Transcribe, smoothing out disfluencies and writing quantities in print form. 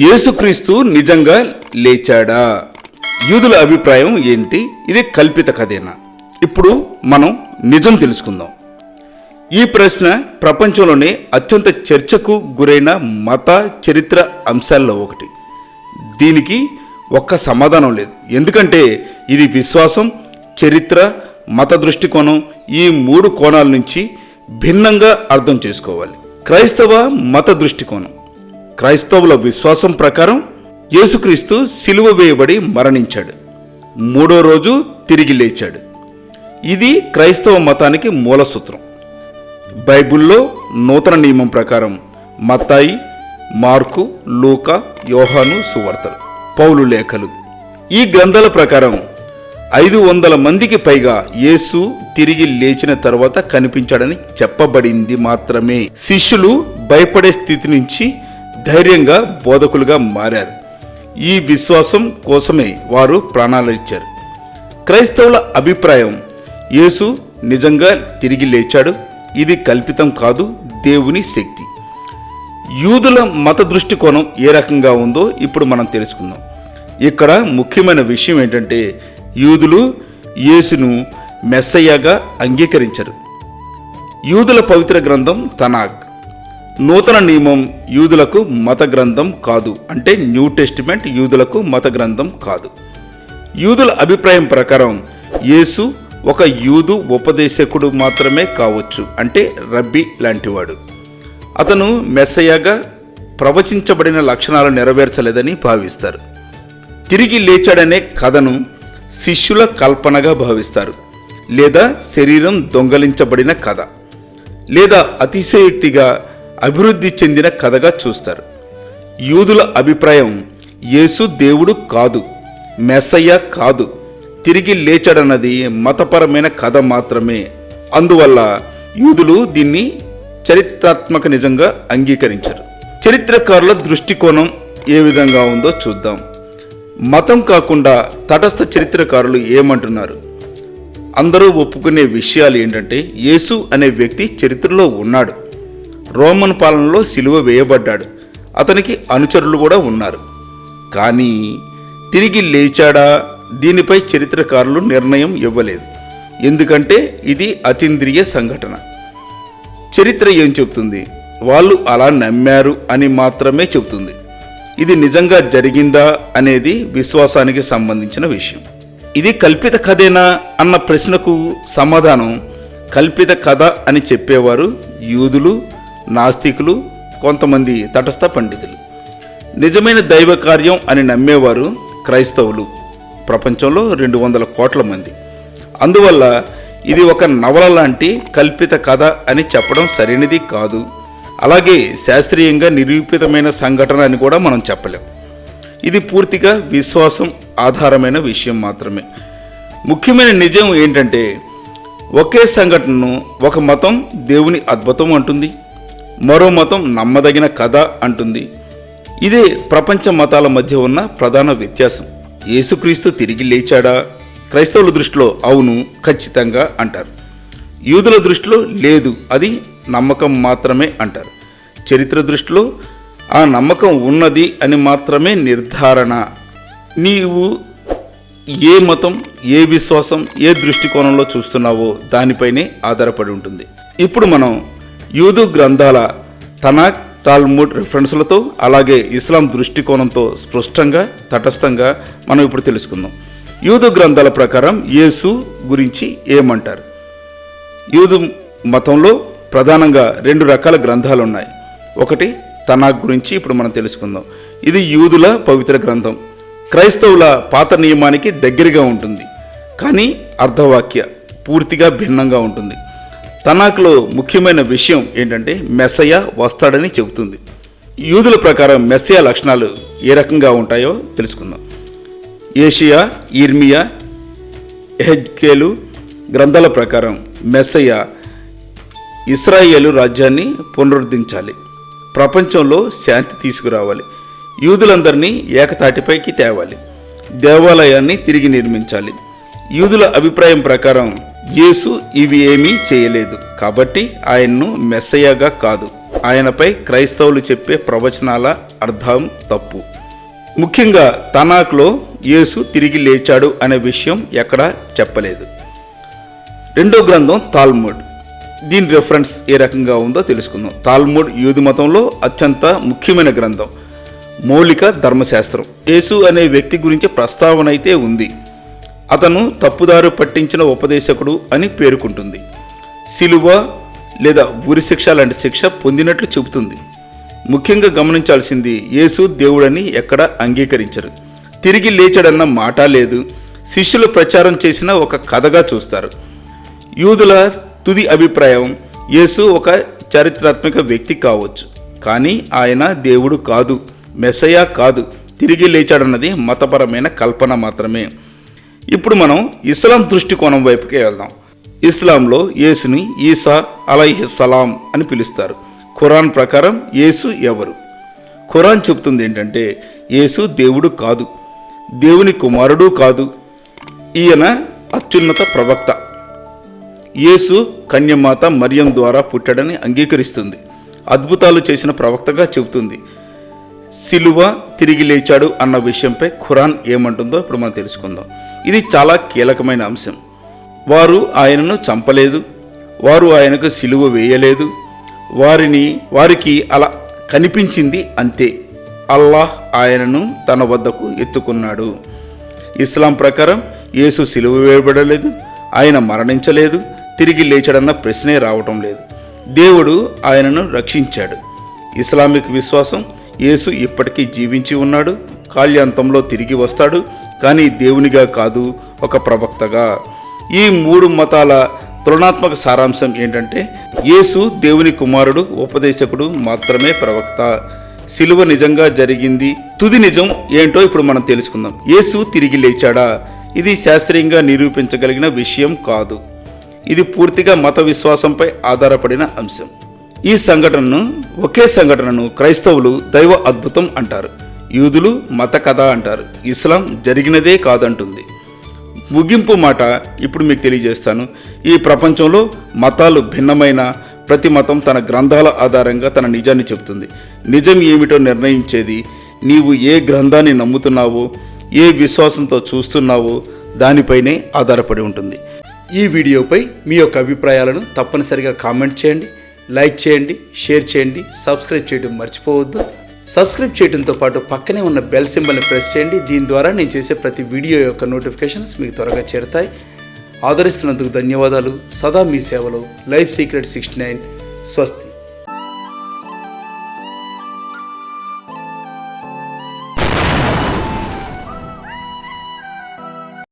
యేసుక్రీస్తు నిజంగా లేచాడా? యూదుల అభిప్రాయం ఏంటి? ఇది కల్పిత కథేనా? ఇప్పుడు మనం నిజం తెలుసుకుందాం. ఈ ప్రశ్న ప్రపంచంలోనే అత్యంత చర్చకు గురైన మత చరిత్ర అంశాల్లో ఒకటి. దీనికి ఒక్క సమాధానం లేదు. ఎందుకంటే ఇది విశ్వాసం, చరిత్ర, మత దృష్టికోణం ఈ మూడు కోణాల నుంచి భిన్నంగా అర్థం చేసుకోవాలి. క్రైస్తవ మత దృష్టికోణం. క్రైస్తవుల విశ్వాసం ప్రకారం యేసుక్రీస్తు సిలువ వేయబడి మరణించాడు, మూడో రోజు తిరిగి లేచాడు. ఇది క్రైస్తవ మతానికి మూల సూత్రం. బైబిల్లో నూతన నియమం ప్రకారం మత్తాయి, మార్కు, లూకా, యోహాను సువార్తలు, పౌలు లేఖలు, ఈ గ్రంథాల ప్రకారం 500 మందికి పైగా యేసు తిరిగి లేచిన తర్వాత కనిపించాడని చెప్పబడింది మాత్రమే. శిష్యులు భయపడే స్థితి నుంచి ధైర్యంగా బోధకులుగా మారారు. ఈ విశ్వాసం కోసమే వారు ప్రాణాలు ఇచ్చారు. క్రైస్తవుల అభిప్రాయం యేసు నిజంగా తిరిగి లేచాడు, ఇది కల్పితం కాదు, దేవుని శక్తి. యూదుల మత దృష్టికోణం ఏ రకంగా ఉందో ఇప్పుడు మనం తెలుసుకుందాం. ఇక్కడ ముఖ్యమైన విషయం ఏంటంటే యూదులు యేసును మెస్సయ్యగా అంగీకరించరు. యూదుల పవిత్ర గ్రంథం తనాక్. నూతన నియమం యూదులకు మత గ్రంథం కాదు, అంటే న్యూ టెస్టిమెంట్ యూదులకు మత గ్రంథం కాదు. యూదుల అభిప్రాయం ప్రకారం యేసు ఒక యూదు ఉపదేశకుడు మాత్రమే కావచ్చు, అంటే రబ్బీ లాంటివాడు. అతను మెస్సయ్యగా ప్రవచించబడిన లక్షణాలు నెరవేర్చలేదని భావిస్తారు. తిరిగి లేచాడనే కథను శిష్యుల కల్పనగా భావిస్తారు, లేదా శరీరం దొంగలించబడిన కథ, లేదా అతిశయోక్తిగా అభివృద్ధి చెందిన కథగా చూస్తారు. యూదుల అభిప్రాయం యేసు దేవుడు కాదు, మెస్సయ్య కాదు, తిరిగి లేచాడన్నది మతపరమైన కథ మాత్రమే. అందువల్ల యూదులు దీన్ని చరిత్రాత్మక నిజంగా అంగీకరించరు. చరిత్రకారుల దృష్టికోణం ఏ విధంగా ఉందో చూద్దాం. మతం కాకుండా తటస్థ చరిత్రకారులు ఏమంటున్నారు? అందరూ ఒప్పుకునే విషయాలు ఏంటంటే యేసు అనే వ్యక్తి చరిత్రలో ఉన్నాడు, రోమన్ పాలనలో సిలువ వేయబడ్డాడు, అతనికి అనుచరులు కూడా ఉన్నారు. కానీ తిరిగి లేచాడా? దీనిపై చరిత్రకారులు నిర్ణయం ఇవ్వలేదు. ఎందుకంటే ఇది అతీంద్రియ సంఘటన. చరిత్ర ఏం చెబుతుంది? వాళ్ళు అలా నమ్మారు అని మాత్రమే చెబుతుంది. ఇది నిజంగా జరిగిందా అనేది విశ్వాసానికి సంబంధించిన విషయం. ఇది కల్పిత కథేనా అన్న ప్రశ్నకు సమాధానం కల్పిత కథ అని చెప్పేవారు యూదులు, నాస్తికులు, కొంతమంది తటస్థ పండితులు. నిజమైన దైవ కార్యం అని నమ్మేవారు క్రైస్తవులు, ప్రపంచంలో 200 కోట్ల మంది. అందువల్ల ఇది ఒక నవల లాంటి కల్పిత కథ అని చెప్పడం సరైనది కాదు. అలాగే శాస్త్రీయంగా నిరూపితమైన సంఘటన అని కూడా మనం చెప్పలేం. ఇది పూర్తిగా విశ్వాసం ఆధారమైన విషయం మాత్రమే. ముఖ్యమైన నిజం ఏంటంటే ఒకే సంఘటనను ఒక మతం దేవుని అద్భుతం అంటుంది, మరో మతం నమ్మదగిన కథ అంటుంది. ఇదే ప్రపంచ మతాల మధ్య ఉన్న ప్రధాన వ్యత్యాసం. యేసుక్రీస్తు తిరిగి లేచాడా? క్రైస్తవుల దృష్టిలో అవును, ఖచ్చితంగా అంటారు. యూదుల దృష్టిలో లేదు, అది నమ్మకం మాత్రమే అంటారు. చరిత్ర దృష్టిలో ఆ నమ్మకం ఉన్నది అని మాత్రమే నిర్ధారణ. నీవు ఏ మతం, ఏ విశ్వాసం, ఏ దృష్టికోణంలో చూస్తున్నావో దానిపైనే ఆధారపడి ఉంటుంది. ఇప్పుడు మనం యూదు గ్రంథాల తనాక్, టాల్ముడ్ రిఫరెన్స్లతో అలాగే ఇస్లాం దృష్టికోణంతో స్పష్టంగా తటస్థంగా మనం ఇప్పుడు తెలుసుకుందాం. యూదు గ్రంథాల ప్రకారం యేసు గురించి ఏమంటారు? యూదు మతంలో ప్రధానంగా 2 రకాల గ్రంథాలు ఉన్నాయి. ఒకటి తనాక్ గురించి ఇప్పుడు మనం తెలుసుకుందాం. ఇది యూదుల పవిత్ర గ్రంథం. క్రైస్తవుల పాత నియమానికి దగ్గరగా ఉంటుంది, కానీ అర్ధవాక్య పూర్తిగా భిన్నంగా ఉంటుంది. తనాక్లో ముఖ్యమైన విషయం ఏంటంటే మెస్సయ్య వస్తాడని చెబుతుంది. యూదుల ప్రకారం మెస్సయ్య లక్షణాలు ఏ రకంగా ఉంటాయో తెలుసుకుందాం. ఏషియా, ఇర్మియా, ఎహెజ్కేలు గ్రంథాల ప్రకారం మెస్సయ్య ఇశ్రాయేలు రాజ్యాన్ని పునరుద్ధరించాలి, ప్రపంచంలో శాంతి తీసుకురావాలి, యూదులందరినీ ఏకతాటిపైకి తేవాలి, దేవాలయాన్ని తిరిగి నిర్మించాలి. యూదుల అభిప్రాయం ప్రకారం యేసు ఇవి ఏమీ చేయలేదు, కాబట్టి ఆయన్ను మెస్సయ్యగా కాదు, ఆయనపై క్రైస్తవులు చెప్పే ప్రవచనాల అర్థం తప్పు. ముఖ్యంగా తనాక్లో యేసు తిరిగి లేచాడు అనే విషయం ఎక్కడా చెప్పలేదు. రెండో గ్రంథం తాల్ముడ్. దీని రెఫరెన్స్ ఏ రకంగా ఉందో తెలుసుకుందాం. తాల్ముడ్ యూదు మతంలో అత్యంత ముఖ్యమైన గ్రంథం, మౌలిక ధర్మశాస్త్రం. యేసు అనే వ్యక్తి గురించి ప్రస్తావన అయితే ఉంది. అతను తప్పుదారు పట్టించిన ఉపదేశకుడు అని పేర్కొంటుంది. సిలువ లేదా ఉరిశిక్ష లాంటి శిక్ష పొందినట్లు చెబుతుంది. ముఖ్యంగా గమనించాల్సింది, యేసు దేవుడని ఎక్కడ అంగీకరించరు. తిరిగి లేచాడన్న మాట లేదు. శిష్యులు ప్రచారం చేసిన ఒక కథగా చూస్తారు. యూదుల తుది అభిప్రాయం, యేసు ఒక చారిత్రాత్మక వ్యక్తి కావచ్చు, కానీ ఆయన దేవుడు కాదు, మెస్సయా కాదు, తిరిగి లేచాడన్నది మతపరమైన కల్పన మాత్రమే. ఇప్పుడు మనం ఇస్లాం దృష్టికోణం వైపుకే వెళ్దాం. ఇస్లాంలో యేసుని ఈసా అలైహిస్సలాం అని పిలుస్తారు. ఖురాన్ ప్రకారం యేసు ఎవరు? ఖురాన్ చెబుతుంది ఏంటంటే, యేసు దేవుడు కాదు, దేవుని కుమారుడు కాదు, ఈయన అత్యున్నత ప్రవక్త. యేసు కన్యమాత మరియం ద్వారా పుట్టాడని అంగీకరిస్తుంది. అద్భుతాలు చేసిన ప్రవక్తగా చెబుతుంది. సిలువ తిరిగి లేచాడు అన్న విషయంపై ఖురాన్ ఏమంటుందో ఇప్పుడు మనం తెలుసుకుందాం. ఇది చాలా కీలకమైన అంశం. వారు ఆయనను చంపలేదు, వారు ఆయనకు సిలువ వేయలేదు, వారికి అలా కనిపించింది అంతే. అల్లాహ్ ఆయనను తన వద్దకు ఎత్తుకున్నాడు. ఇస్లాం ప్రకారం యేసు సిలువ వేయబడలేదు, ఆయన మరణించలేదు, తిరిగి లేచాడన్న ప్రశ్నే రావటం లేదు. దేవుడు ఆయనను రక్షించాడు. ఇస్లామిక్ విశ్వాసం, యేసు ఇప్పటికీ జీవించి ఉన్నాడు, కాల్యాంతంలో తిరిగి వస్తాడు, కానీ దేవునిగా కాదు, ఒక ప్రవక్తగా. ఈ మూడు మతాల తులనాత్మక సారాంశం ఏంటంటే, యేసు దేవుని కుమారుడు, ఉపదేశకుడు, మాత్రమే ప్రవక్త. సిలువ నిజంగా జరిగింది. తుది నిజం ఏంటో ఇప్పుడు మనం తెలుసుకుందాం. యేసు తిరిగి లేచాడా? ఇది శాస్త్రీయంగా నిరూపించగలిగిన విషయం కాదు. ఇది పూర్తిగా మత విశ్వాసంపై ఆధారపడిన అంశం. ఈ ఒకే సంఘటనను క్రైస్తవులు దైవ అద్భుతం అంటారు, యూదులు మత కథ అంటారు, ఇస్లాం జరిగినదే కాదంటుంది. ముగింపు మాట ఇప్పుడు మీకు తెలియజేస్తాను. ఈ ప్రపంచంలో మతాలు భిన్నమైన, ప్రతి మతం తన గ్రంథాల ఆధారంగా తన నిజాన్ని చెబుతుంది. నిజం ఏమిటో నిర్ణయించేది నీవు ఏ గ్రంథాన్ని నమ్ముతున్నావో, ఏ విశ్వాసంతో చూస్తున్నావో దానిపైనే ఆధారపడి ఉంటుంది. ఈ వీడియోపై మీ యొక్క అభిప్రాయాలను తప్పనిసరిగా కామెంట్ చేయండి, లైక్ చేయండి, షేర్ చేయండి, సబ్స్క్రైబ్ చేయడం మర్చిపోవద్దు. సబ్స్క్రైబ్ చేయడంతో పాటు పక్కనే ఉన్న బెల్ సింబల్ని ప్రెస్ చేయండి. దీని ద్వారా నేను చేసే ప్రతి వీడియో యొక్క నోటిఫికేషన్స్ మీకు త్వరగా చేరుతాయి. ఆదరిస్తున్నందుకు ధన్యవాదాలు. సదా మీ సేవలో లైఫ్ సీక్రెట్ 69. స్వస్తి.